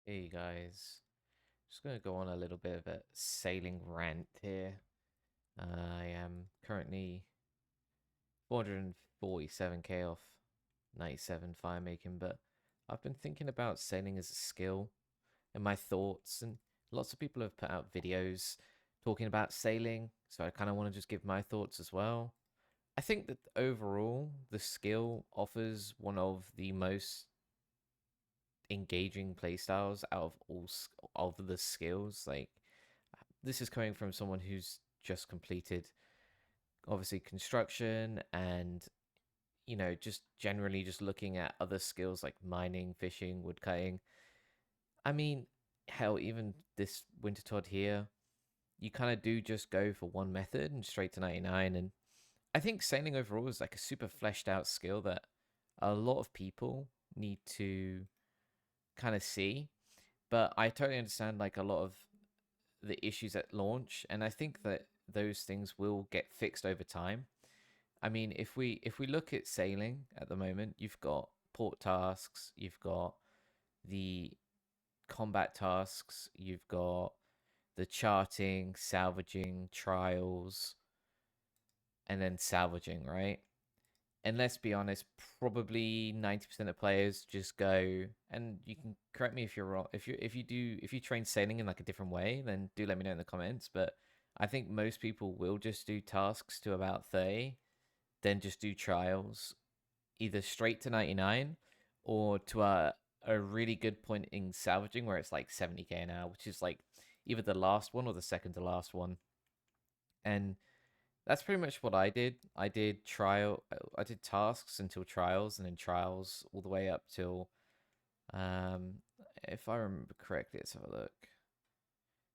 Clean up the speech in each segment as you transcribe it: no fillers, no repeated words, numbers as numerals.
Hey guys, just gonna go on a little bit of a sailing rant here. I am currently 447k off 97 fire making, but I've been thinking about sailing as a skill and my thoughts, and lots of people have put out videos talking about sailing, so I kind of want to just give my thoughts as well. I think that overall, the skill offers one of the most engaging playstyles out of of the skills. Like, this is coming from someone who's just completed obviously construction and just generally just looking at other skills like mining, fishing, woodcutting. I mean, hell, even this winter todd here, you kind of do just go for one method and straight to 99. And I think sailing overall is like a super fleshed out skill that a lot of people need to kind of see. But I totally understand like a lot of the issues at launch, and I think that those things will get fixed over time. I mean, if we look at sailing at the moment, you've got port tasks, you've got the combat tasks, you've got the charting, salvaging, trials, and then salvaging, right? And let's be honest, probably 90% of players just go, and you can correct me if you're wrong. If you train sailing in like a different way, then do let me know in the comments. But I think most people will just do tasks to about 30, then just do trials, either straight to 99 or to a really good point in salvaging where it's like 70k an hour, which is like either the last one or the second to last one. And that's pretty much what I did. I did tasks until trials, and then trials all the way up till, um, if I remember correctly, let's have a look.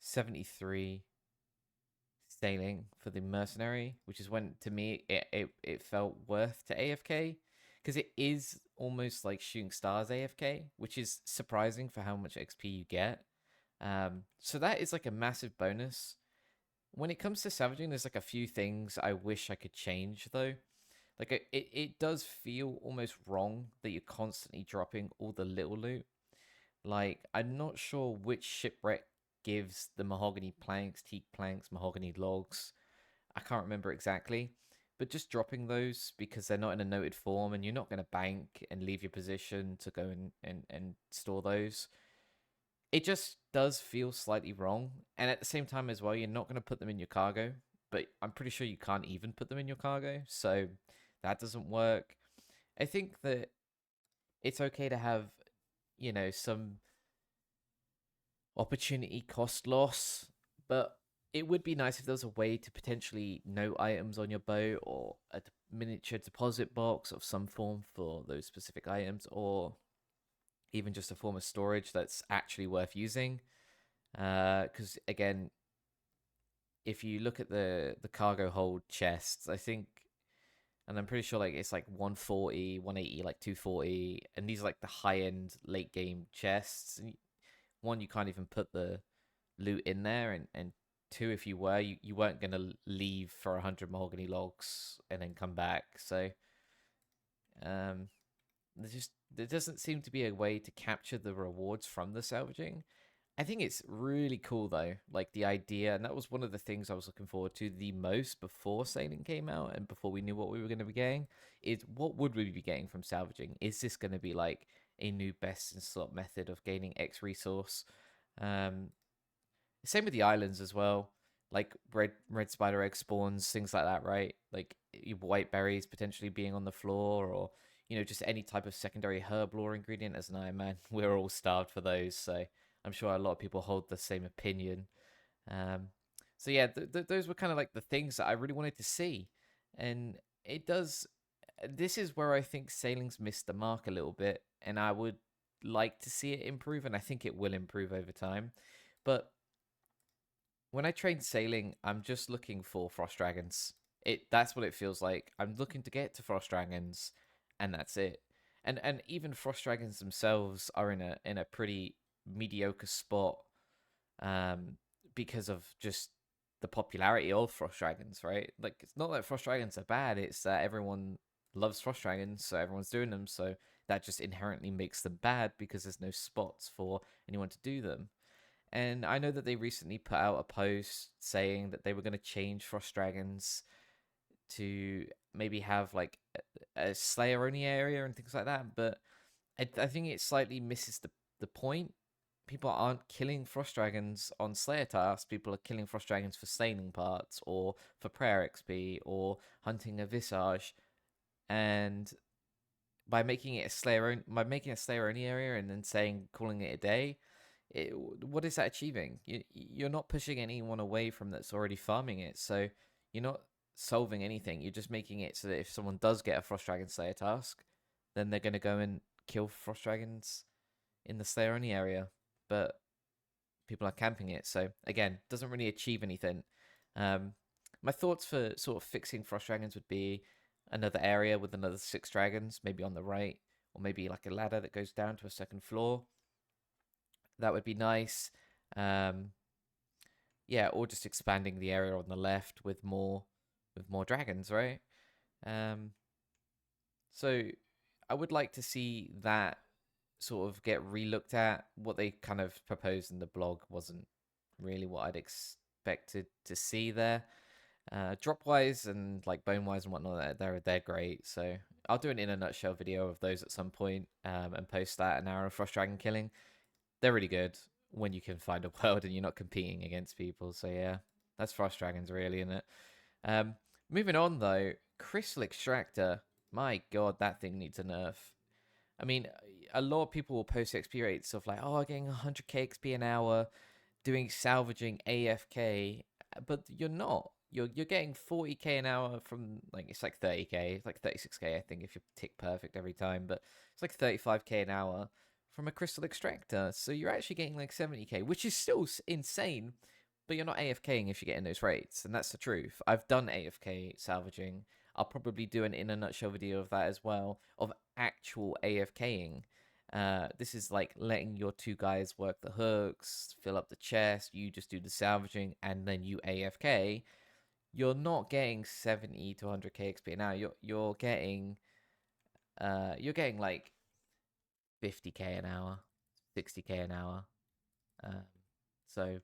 73 sailing for the mercenary, which is when to me it felt worth to AFK, because it is almost like shooting stars AFK, which is surprising for how much XP you get. So that is like a massive bonus. When it comes to salvaging, there's like a few things I wish I could change though. Like it does feel almost wrong that you're constantly dropping all the little loot. Like, I'm not sure which shipwreck gives the mahogany planks, teak planks, mahogany logs. I can't remember exactly. But just dropping those because they're not in a noted form, and you're not going to bank and leave your position to go and store those. It just does feel slightly wrong. And at the same time as well, you're not going to put them in your cargo. But I'm pretty sure you can't even put them in your cargo. So that doesn't work. I think that it's okay to have, some opportunity cost loss, but it would be nice if there was a way to potentially note items on your boat, or a miniature deposit box of some form for those specific items, or even just a form of storage that's actually worth using. Because again, if you look at the cargo hold chests, I think, and I'm pretty sure like it's like 140, 180, like 240, and these are like the high end late game chests. And one, you can't even put the loot in there, and two, if you were, you weren't gonna leave for 100 mahogany logs and then come back. So um, there doesn't seem to be a way to capture the rewards from the salvaging. I think it's really cool though, like the idea, and that was one of the things I was looking forward to the most before sailing came out and before we knew what we were going to be getting. Is what would we be getting from salvaging? Is this going to be like a new best in slot method of gaining X resource? Um, Same with the islands as well, like red spider egg spawns, things like that, right? Like white berries potentially being on the floor, or just any type of secondary herb lore ingredient. As an Iron Man, we're all starved for those, so I'm sure a lot of people hold the same opinion. Um, so yeah, those were kind of like the things that I really wanted to see, and it does. This is where I think sailing's missed the mark a little bit, and I would like to see it improve, and I think it will improve over time. But when I train sailing, I'm just looking for frost dragons. That's what it feels like. I'm looking to get to frost dragons, and that's it. And even frost dragons themselves are in a pretty mediocre spot, um, because of just the popularity of frost dragons, right? Like, it's not that frost dragons are bad; it's that everyone loves frost dragons, so everyone's doing them. So that just inherently makes them bad because there's no spots for anyone to do them. And I know that they recently put out a post saying that they were going to change Frost Dragons to maybe have like a Slayer only area and things like that. But I think it slightly misses the point. People aren't killing Frost Dragons on Slayer tasks. People are killing Frost Dragons for slaying parts or for prayer XP or hunting a Visage. And by making it a Slayer only area and then calling it a day, what is that achieving? You're not pushing anyone away from that's already farming it. So you're not solving anything. You're just making it so that if someone does get a Frost Dragon Slayer task, then they're going to go and kill Frost Dragons in the Slayer only area. But people are camping it. So again, doesn't really achieve anything. My thoughts for sort of fixing Frost Dragons would be another area with another 6 dragons, maybe on the right, or maybe like a ladder that goes down to a second floor. That would be nice. Yeah, or just expanding the area on the left with more dragons, right? So I would like to see that sort of get relooked at. What they kind of proposed in the blog wasn't really what I'd expected to see there. Drop wise and like bone wise and whatnot, they're great. So I'll do an in a nutshell video of those at some point, and post that an hour of Frost Dragon killing. They're really good when you can find a world and you're not competing against people. So yeah, that's Frost Dragons really, isn't it? Moving on though, Crystal Extractor. My god, that thing needs a nerf. I mean, a lot of people will post XP rates of like, oh, I'm getting 100k XP an hour doing salvaging AFK, but you're not. You're getting 40k an hour from like, it's like 30k, it's like 36k I think if you tick perfect every time, but it's like 35k an hour from a Crystal Extractor. So you're actually getting like 70k, which is still insane, but you're not AFKing if you're getting those rates, and that's the truth. I've done AFK salvaging. I'll probably do an in a nutshell video of that as well, of actual AFKing. This is like letting your 2 guys work the hooks, fill up the chest, you just do the salvaging, and then you AFK. You're not getting 70 to 100k XP now. You're getting like 50k an hour, 60k an hour. So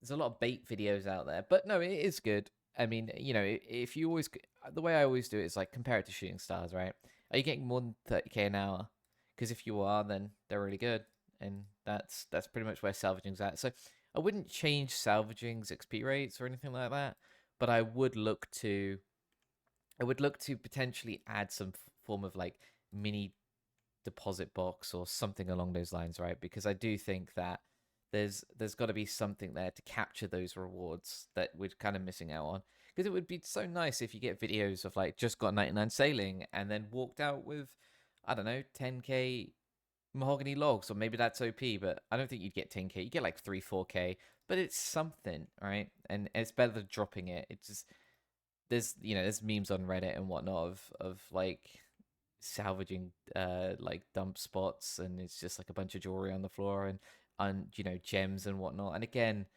there's a lot of bait videos out there, but no, it is good. I mean, you know, if you always, the way I always do it is like compare it to Shooting Stars, right? Are you getting more than 30k an hour? Because if you are, then they're really good, and that's pretty much where salvaging's at. So I wouldn't change salvaging's XP rates or anything like that, but I would look to potentially add some form of like mini deposit box or something along those lines, right? Because I do think that there's got to be something there to capture those rewards that we're kind of missing out on. Because it would be so nice if you get videos of like just got 99 sailing and then walked out with, I don't know, 10k mahogany logs, or maybe that's OP, but I don't think you'd get 10k. You get like 3-4k, but it's something, right? And it's better than dropping it. It's just there's memes on Reddit and whatnot of like salvaging like dump spots, and it's just like a bunch of jewelry on the floor and gems and whatnot. And again,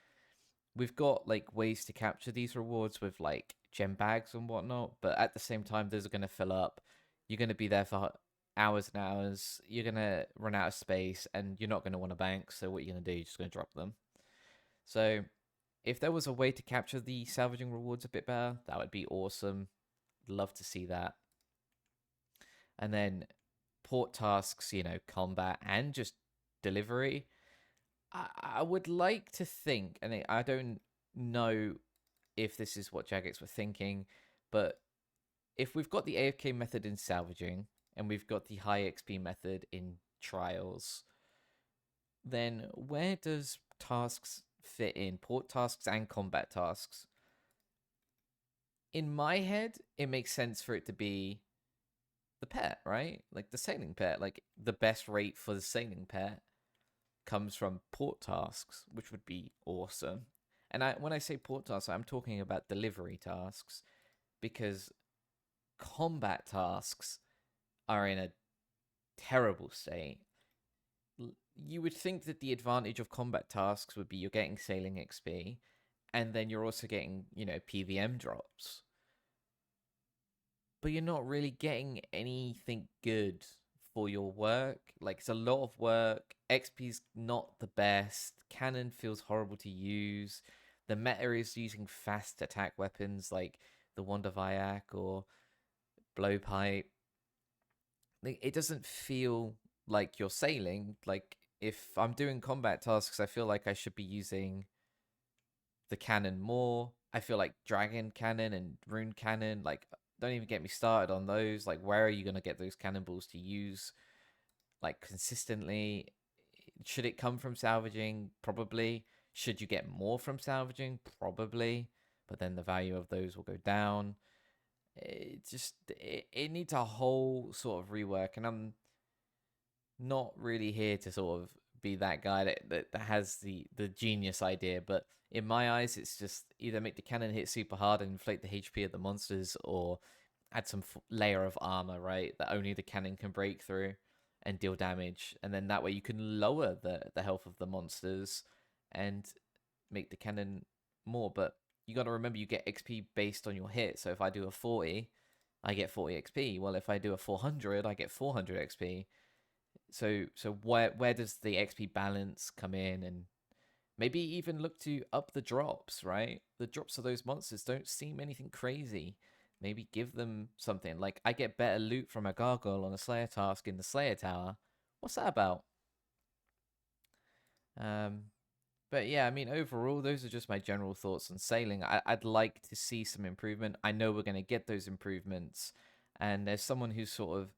we've got like ways to capture these rewards with like gem bags and whatnot, but at the same time those are going to fill up. You're going to be there for hours and hours. You're going to run out of space and you're not going to want to bank. So what you're going to do, you're just going to drop them. So if there was a way to capture the salvaging rewards a bit better, that would be awesome. Love to see that. And then port tasks, combat and just delivery. I would like to think, and I don't know if this is what Jagex were thinking, but if we've got the AFK method in salvaging and we've got the high XP method in trials, then where does tasks fit in? Port tasks and combat tasks. In my head, it makes sense for it to be the pet, right? Like the sailing pet, like the best rate for the sailing pet comes from port tasks, which would be awesome. And when I say port tasks, I'm talking about delivery tasks, because combat tasks are in a terrible state. You would think that the advantage of combat tasks would be you're getting sailing XP, and then you're also getting, PVM drops. But you're not really getting anything good for your work. Like, it's a lot of work. XP's not the best. Cannon feels horrible to use. The meta is using fast attack weapons like the Wanda Vayak or Blowpipe. Like, it doesn't feel like you're sailing. Like, if I'm doing combat tasks, I feel like I should be using the cannon more. I feel like Dragon Cannon and Rune Cannon, like, don't even get me started on those. Like, where are you going to get those cannonballs to use, like, consistently? Should it come from salvaging? Probably. Should you get more from salvaging? Probably. But then the value of those will go down. It needs a whole sort of rework, and I'm not really here to sort of be that guy that has the genius idea, but in my eyes, it's just either make the cannon hit super hard and inflate the HP of the monsters, or add some layer of armor, right, that only the cannon can break through and deal damage, and then that way you can lower the health of the monsters and make the cannon more. But you got to remember, you get XP based on your hit. So if I do a 40, I get 40 XP. Well, if I do a 400, I get 400 XP. So where does the XP balance come in? And maybe even look to up the drops, right? The drops of those monsters don't seem anything crazy. Maybe give them something. Like, I get better loot from a gargoyle on a Slayer task in the Slayer Tower. What's that about? But yeah, I mean, overall, those are just my general thoughts on sailing. I'd like to see some improvement. I know we're going to get those improvements. And as someone who's sort of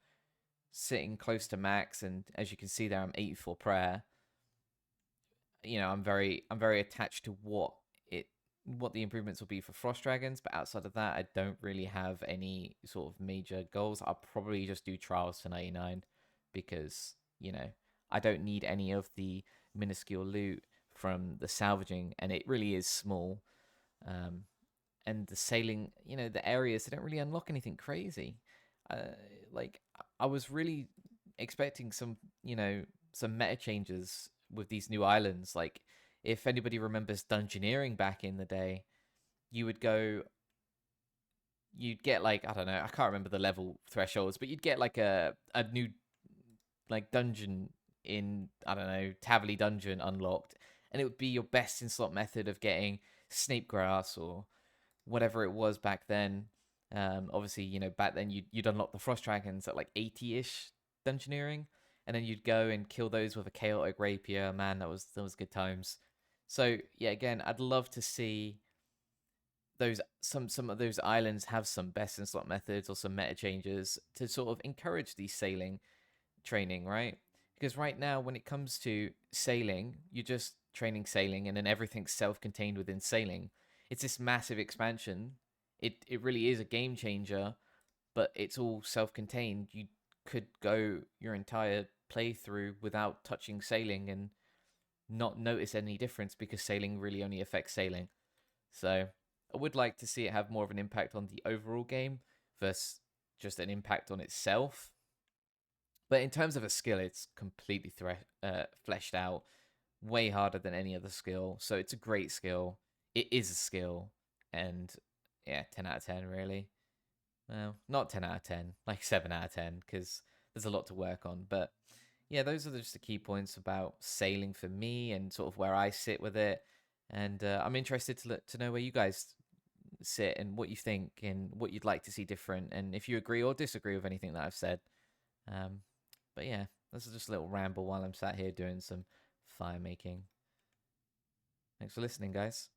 sitting close to max, and as you can see there, I'm 84 prayer. You know, I'm very attached to what the improvements will be for Frost Dragons, but outside of that, I don't really have any sort of major goals. I'll probably just do Trials for 99 because, you know, I don't need any of the minuscule loot from the salvaging, and it really is small. And the sailing, you know, the areas, they don't really unlock anything crazy. Like, I was really expecting some, you know, some meta changes with these new islands. Like, if anybody remembers Dungeoneering back in the day, you'd get, like, I don't know, I can't remember the level thresholds, but you'd get like a new, like, dungeon in, I don't know, Tavily Dungeon unlocked, and it would be your best in slot method of getting Snape Grass or whatever it was back then. Obviously, you know, back then you'd unlock the Frost Dragons at like 80-ish Dungeoneering, and then you'd go and kill those with a Chaotic Rapier. Man, that was good times. So yeah, again, I'd love to see those some of those islands have some best in slot methods or some meta changes to sort of encourage these sailing training, right? Because right now, when it comes to sailing, you're just training sailing, and then everything's self-contained within sailing. It's this massive expansion. It really is a game changer, but it's all self-contained. You could go your entire playthrough without touching sailing and not notice any difference because sailing really only affects sailing. So I would like to see it have more of an impact on the overall game versus just an impact on itself. But in terms of a skill, it's completely fleshed out, way harder than any other skill. So it's a great skill. It is a skill, and yeah, 10 out of 10 really. Well, not 10 out of 10, like 7 out of 10, because there's a lot to work on. But yeah, those are just the key points about sailing for me and sort of where I sit with it. And I'm interested to know where you guys sit and what you think and what you'd like to see different, and if you agree or disagree with anything that I've said. Um, but yeah, this is just a little ramble while I'm sat here doing some fire making. Thanks for listening, guys.